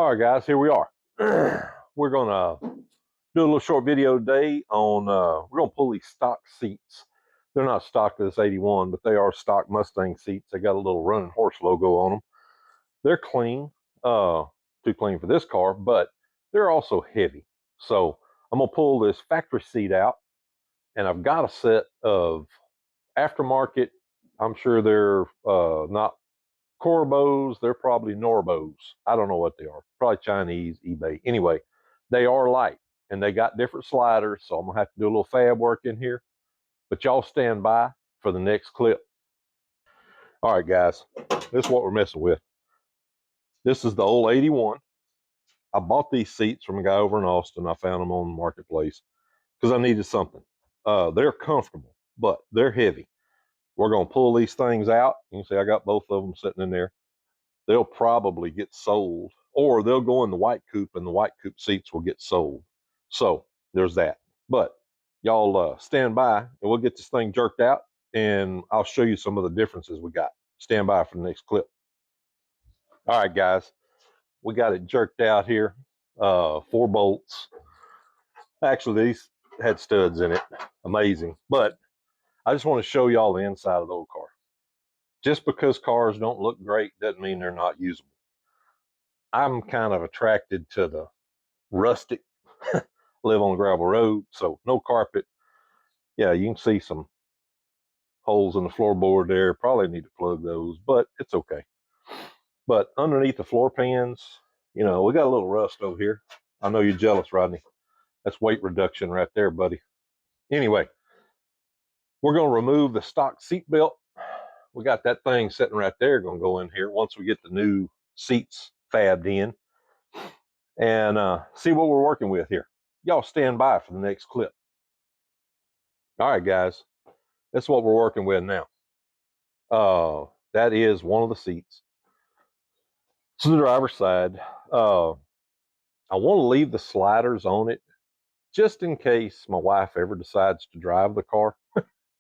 All right, guys, here we are. We're gonna do a little short video today on we're gonna pull these stock seats. They're not stock to this 81, but they are stock Mustang seats. They got a little running horse logo on them. They're clean, too clean for this car, but they're also heavy. So I'm gonna pull this factory seat out, and I've got a set of aftermarket. I'm sure they're not Corbos, they're probably Norbos. I don't know what they are. Probably Chinese, eBay. Anyway, they are light and they got different sliders, so I'm gonna have to do a little fab work in here. But y'all stand by for the next clip. All right, guys, this is what we're messing with. This is the old 81. I bought these seats from a guy over in Austin. I found them on the marketplace because I needed something. They're comfortable, but they're heavy. We're gonna pull these things out. You can see I got both of them sitting in there. They'll probably get sold, or they'll go in the white coupe and the white coupe seats will get sold. So there's that. But y'all stand by and we'll get this thing jerked out and I'll show you some of the differences we got. Stand by for the next clip. All right, guys, we got it jerked out here. 4 bolts. Actually, these had studs in it. Amazing. But I just want to show y'all the inside of the old car. Just because cars don't look great doesn't mean they're not usable. I'm kind of attracted to the rustic, live on a gravel road, so no carpet. Yeah, you can see some holes in the floorboard there. Probably need to plug those, but it's okay. But underneath the floor pans, you know, we got a little rust over here. I know you're jealous, Rodney. That's weight reduction right there, buddy. Anyway, we're going to remove the stock seat belt. We got that thing sitting right there going to go in here once we get the new seats fabbed in and see what we're working with here. Y'all stand by for the next clip. All right, guys, that's what we're working with now. That is one of the seats. This is the driver's side. I want to leave the sliders on it just in case my wife ever decides to drive the car,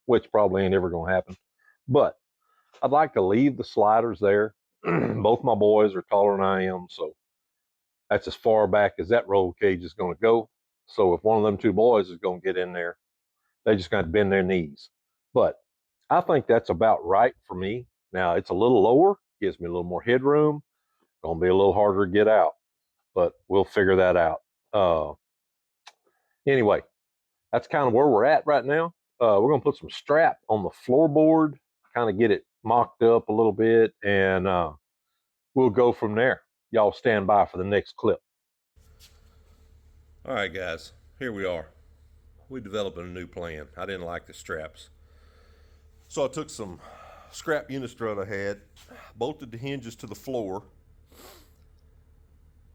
which probably ain't ever going to happen. But I'd like to leave the sliders there. Both my boys are taller than I am, so that's as far back as that roll cage is going to go. So if one of them 2 boys is going to get in there, they just got to bend their knees. But I think that's about right for me. Now, it's a little lower, gives me a little more headroom. Going to be a little harder to get out, but we'll figure that out. Anyway, that's kind of where we're at right now. We're going to put some strap on the floorboard, kind of get it mocked up a little bit, and we'll go from there. Y'all stand by for the next clip. All right, guys, here we are. We're developing a new plan. I didn't like the straps, so I took some scrap unistrut I had, bolted the hinges to the floor,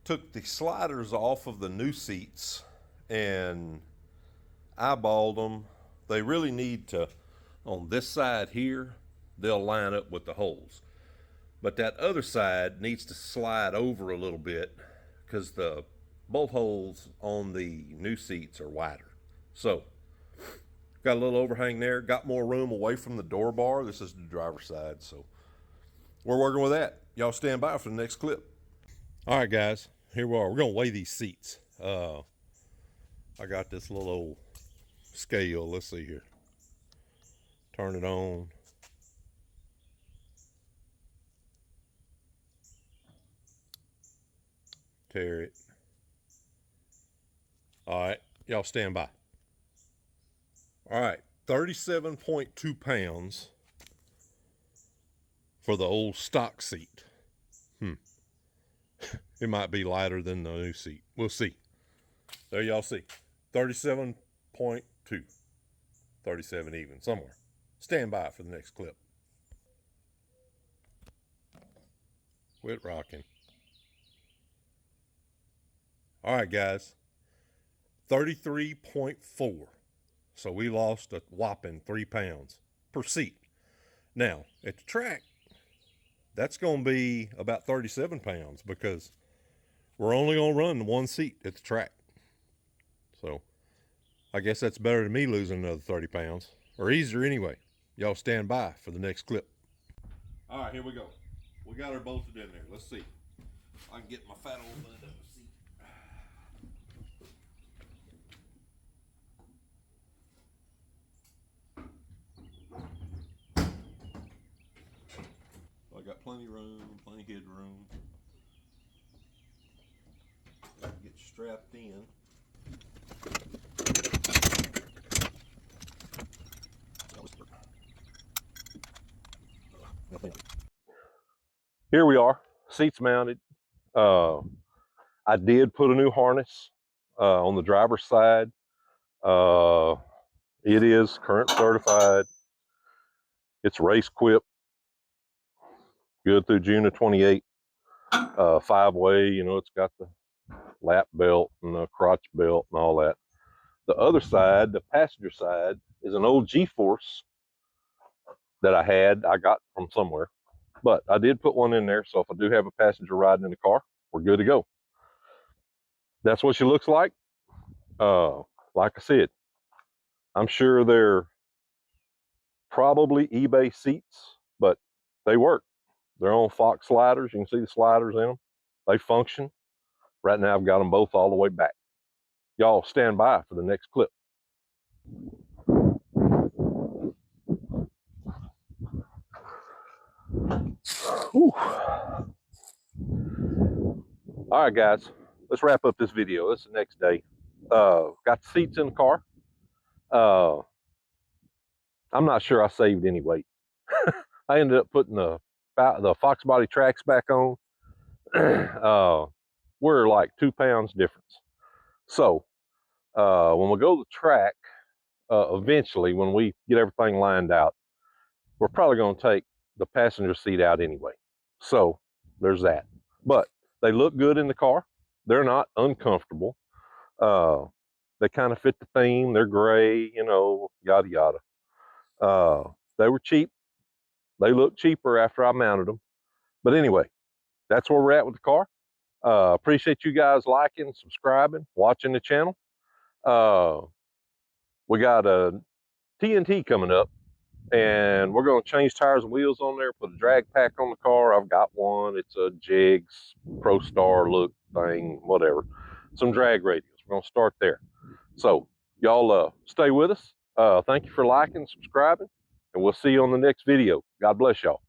took the sliders off of the new seats and eyeballed them. They really need to, on this side here, they'll line up with the holes. But that other side needs to slide over a little bit because the bolt holes on the new seats are wider. So, got a little overhang there, got more room away from the door bar. This is the driver's side, so we're working with that. Y'all stand by for the next clip. All right, guys, here we are. We're gonna weigh these seats. I got this little old scale. Let's see here. Turn it on. Tear it. All right, y'all stand by. All right, 37.2 pounds for the old stock seat. It might be lighter than the new seat. We'll see. There y'all see. 37.2. 37 even, somewhere. Stand by for the next clip. Quit rocking. All right, guys. 33.4. So we lost a whopping 3 pounds per seat. Now, at the track, that's going to be about 37 pounds because we're only going to run 1 seat at the track. So I guess that's better than me losing another 30 pounds. Or easier anyway. Y'all stand by for the next clip. All right, here we go. We got her bolted in there. Let's see. I can get my fat old butt up the seat. I got plenty of room, plenty of headroom. Get strapped in. Here we are, seats mounted. I did put a new harness on the driver's side. It is current certified. It's race equipped, good through June of 28. 5-way, you know, it's got the lap belt and the crotch belt and all that. The other side, the passenger side, is an old G-Force that I got from somewhere. But I did put one in there, so if I do have a passenger riding in the car, we're good to go. That's what she looks like. Like I said, I'm sure they're probably eBay seats, but they work. They're on Fox sliders. You can see the sliders in them. They function. Right now, I've got them both all the way back. Y'all stand by for the next clip. Whew. All right, guys, let's wrap up this video. It's the next day. Got the seats in the car. I'm not sure I saved any weight. I ended up putting the Fox body tracks back on. We're like 2 pounds difference. So when we go to the track, eventually, when we get everything lined out, we're probably going to take the passenger seat out anyway. So there's that. But they look good in the car. They're not uncomfortable. They kind of fit the theme. They're gray, you know, yada yada. They were cheap. They look cheaper after I mounted them. But anyway, that's where we're at with the car. Appreciate you guys liking, subscribing, watching the channel. We got a TNT coming up, and we're going to change tires and wheels on there, put a drag pack on the car. I've got one. It's a Jigs Pro Star look thing, whatever. Some drag radials. We're going to start there. So y'all stay with us. Thank you for liking, subscribing, and we'll see you on the next video. God bless y'all.